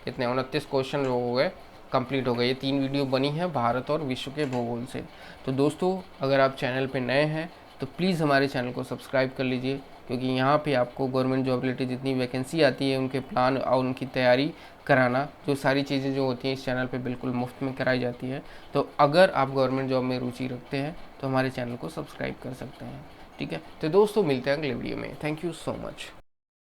29 क्वेश्चन जो हो गए कंप्लीट हो गए। ये 3 वीडियो बनी है भारत और विश्व के भूगोल से। तो दोस्तों अगर आप चैनल पे नए हैं तो प्लीज़ हमारे चैनल को सब्सक्राइब कर लीजिए, क्योंकि यहाँ पे आपको गवर्नमेंट जॉब रिलेटेड जितनी वैकेंसी आती है उनके प्लान और उनकी तैयारी कराना, जो सारी चीज़ें जो होती हैं इस चैनल पे बिल्कुल मुफ्त में कराई जाती है। तो अगर आप गवर्नमेंट जॉब में रुचि रखते हैं तो हमारे चैनल को सब्सक्राइब कर सकते हैं। ठीक है, तो दोस्तों मिलते हैं अगले वीडियो में। Thank you so much.